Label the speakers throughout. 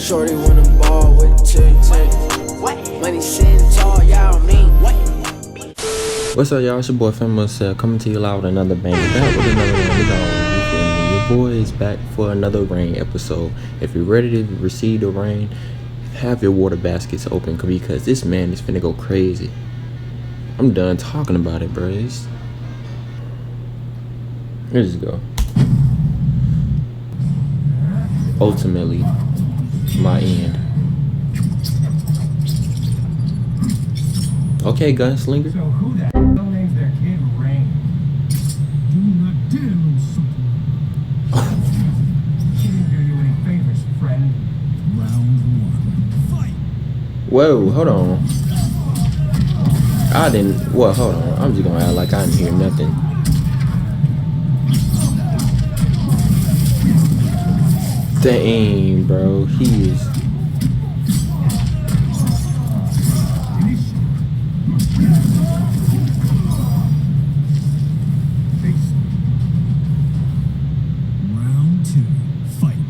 Speaker 1: Shorty wanna ball with the tick. Money sitting tall, y'all mean.
Speaker 2: What's up, y'all? It's your boy FAMOXXL coming to you live with another banger. Back with another rain. You feel me? Your boy is back for another rain episode. If you're ready to receive the rain, have your water baskets open because this man is finna go crazy. I'm done talking about it, bro. Let's just go. Ultimately, my end. Okay, gunslinger.
Speaker 3: So who the hell names their kid Rain? Do not dare insult me. She didn't do you any favors, friend. Round one. Fight.
Speaker 2: Whoa, hold on. I didn't. What? Hold on. I'm just gonna act like I didn't hear nothing. Dang, bro. He is.
Speaker 3: Round two. Fight.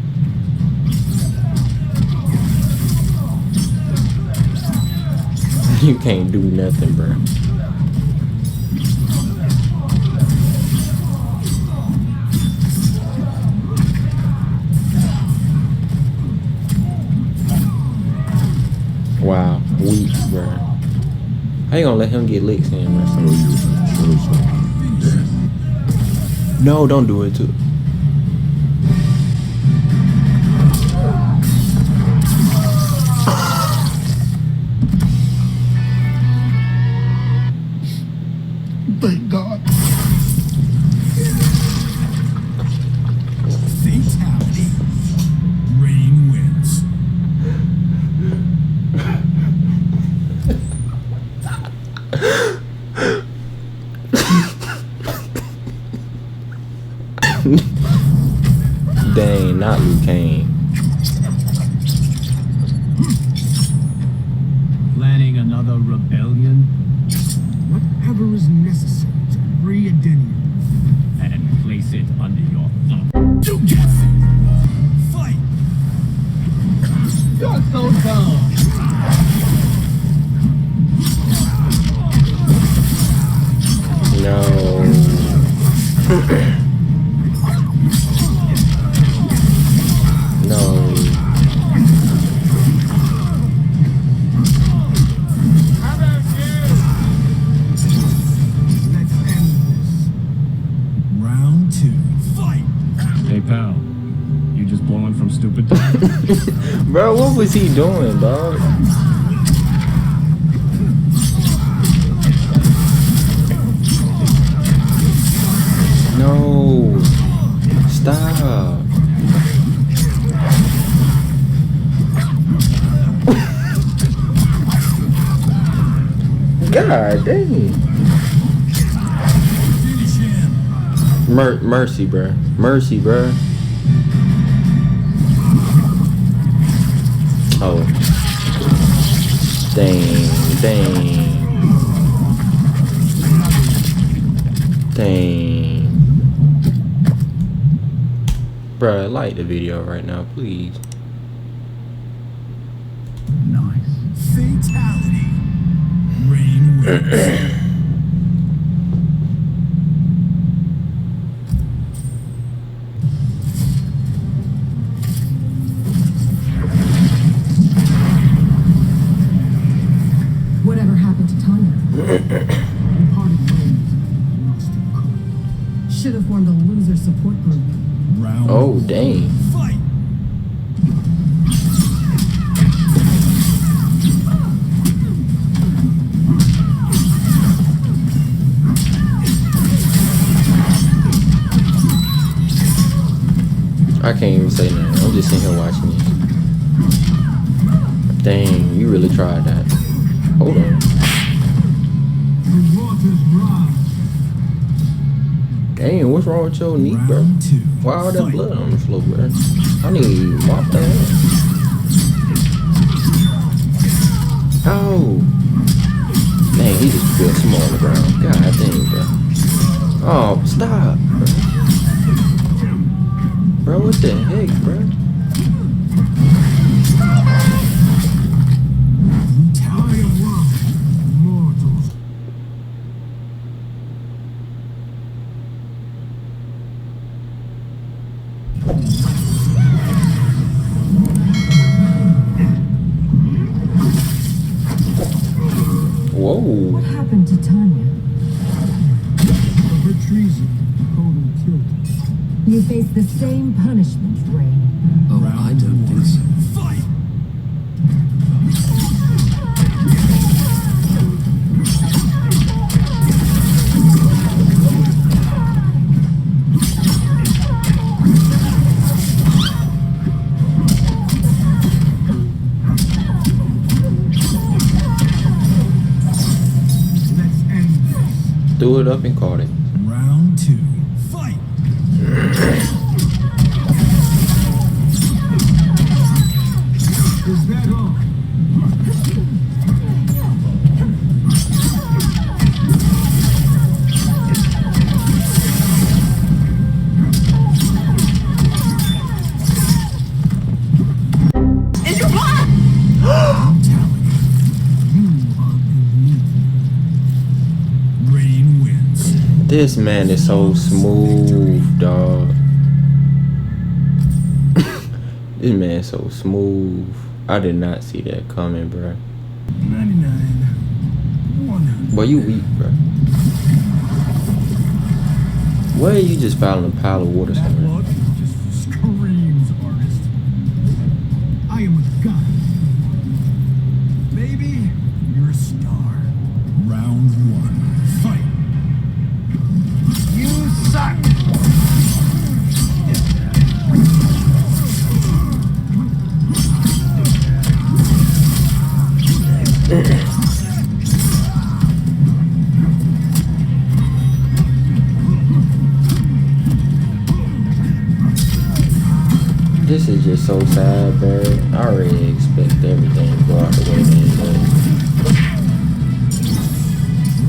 Speaker 2: You can't do nothing, bro. Wow, weak, bro. How you gonna let him get licks in, bro? No, don't do it too.
Speaker 3: Thank God. Fatality. Rain wins.
Speaker 2: Dang, not Liu Kang.
Speaker 3: Planning another rebellion? Whatever is necessary to free Adenium. And place it under your thumb. You guessed it! Fight! You're so dumb!
Speaker 2: No. No.
Speaker 3: How about you? Let's end this. Round two. Fight! Hey pal, you just blowing from stupid time?
Speaker 2: Bro, what was he doing, dog? No. Stop. God dang. Mercy, bruh. Mercy, bruh. Oh. Dang. Bruh, like the video right now, please.
Speaker 3: Nice. Fatality. Rain wins.
Speaker 4: Whatever happened to Tanya? We parted ways. Lost in cold. Should have formed a loser support group.
Speaker 3: Round
Speaker 2: Oh, dang.
Speaker 3: fight.
Speaker 2: I can't even say nothing. I'm just sitting here watching it. Dang, you really tried that. Hold on.
Speaker 3: The waters rise.
Speaker 2: Dang, what's wrong with your knee, bro?
Speaker 3: Round two.
Speaker 2: Why all that
Speaker 3: Fight.
Speaker 2: blood on the floor, bro? I need to mop that up. Oh. Dang, he just spilled some on the ground. God dang, bro. Oh, stop, bro. Bro, what the heck, bro?
Speaker 4: What happened to Tanya?
Speaker 3: For her treason, Kotal killed her.
Speaker 4: You face the same punishment, Rain.
Speaker 1: Oh, I don't think so.
Speaker 3: Fight!
Speaker 2: Threw it up and caught it.
Speaker 3: Round 2. Fight! Is that all?
Speaker 1: Is your blood?
Speaker 3: Rain wins.
Speaker 2: This man is so smooth, dog. This man is so smooth. I did not see that coming, bro.
Speaker 3: 99. 100.
Speaker 2: Boy, you weak, bro. Why are you just fouling a pile of water
Speaker 3: That
Speaker 2: somewhere?
Speaker 3: look just screams artist. I am a god. Maybe you're a star. Round 1. Fight.
Speaker 1: You suck.
Speaker 2: This is just so sad, bro. I already expect everything to go out the way anyway.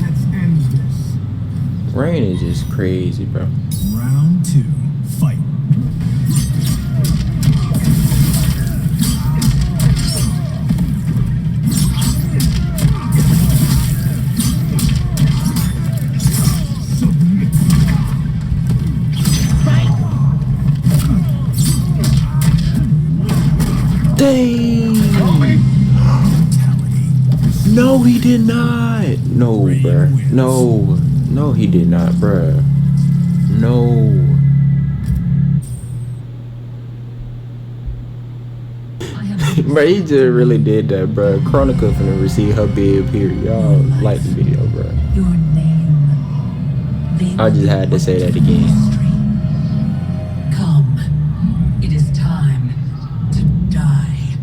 Speaker 3: Let's end this.
Speaker 2: Rain is just crazy, bro.
Speaker 3: Round 2. Fight. Submit.
Speaker 2: Dang! No, he did not. No, bruh. No. No, he did not, bruh. No. Bro, he just really did that, bro. Chronica finna receive her bid, period. Y'all like the video, bro.
Speaker 4: Your name.
Speaker 2: I just had to say that again.
Speaker 4: Come. It is time to die.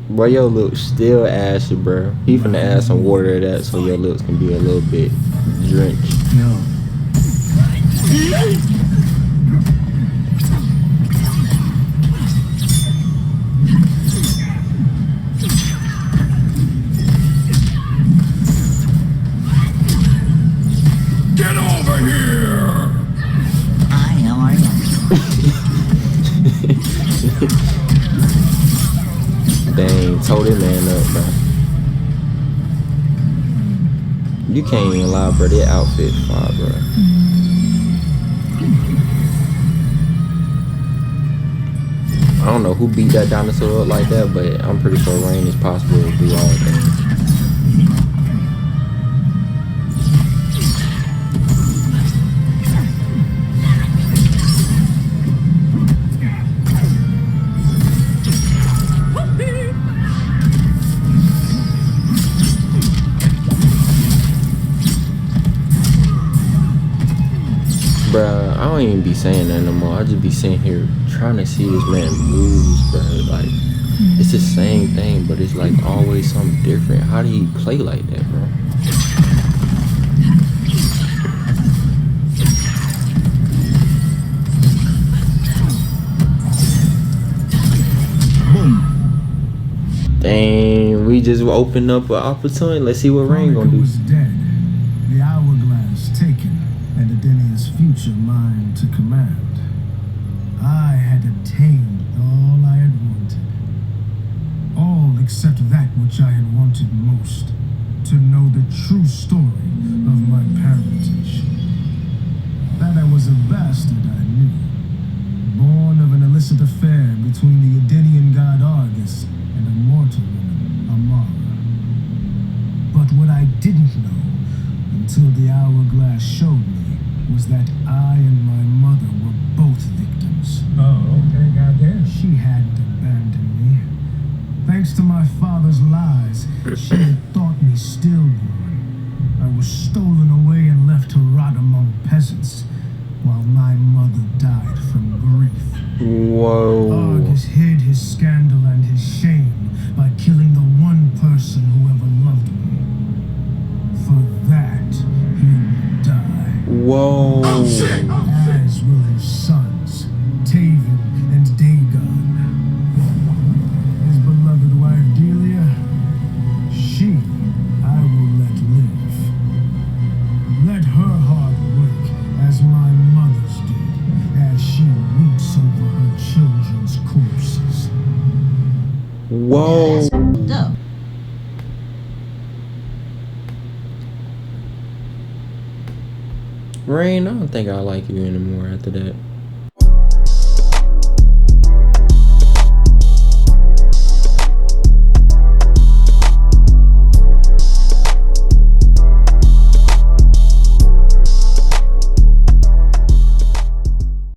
Speaker 2: Boy, your lips still ashy, bro. He finna add some water to that so your lips can be a little bit drenched.
Speaker 3: No. Get over here!
Speaker 2: Dang, told that man up, bro. You can't even lie, bro. That outfit fire, bro. I don't know who beat that dinosaur up like that, but I'm pretty sure Rain is possible to do all things. Bruh, I don't even be saying that no more. I just be sitting here trying to see this man moves, bruh. Like, it's the same thing, but it's like always something different. How do he play like that, bro? Dang, we just opened up an opportunity. Let's see what Rain gonna do.
Speaker 3: was dead, the hourglass taken, and Adenia's future mine to command. I had obtained all I had wanted. All except that which I had wanted most, to know the true story of my parentage. That I was a bastard I knew, born of an illicit affair between the Edenian god Argus and a mortal woman, Amara. But what I didn't know until the hourglass showed me was that I and my mother were both victims.
Speaker 5: Oh, okay, goddamn.
Speaker 3: She hadn't abandoned me. Thanks to my father's lies, she had thought me stillborn. I was stolen away and left to rot among peasants, while my mother died from grief.
Speaker 2: Whoa.
Speaker 3: Argus hid his scandal and his shame by killing the one person who ever loved me. For that, he will die.
Speaker 2: Whoa.
Speaker 3: As will his sons, Taven and Dagon. His beloved wife Delia, she I will let live. Let her heart break as my mother's did, as she weeps over her children's corpses.
Speaker 2: Whoa.
Speaker 6: Duh.
Speaker 2: Rain, I don't think I like you anymore after that.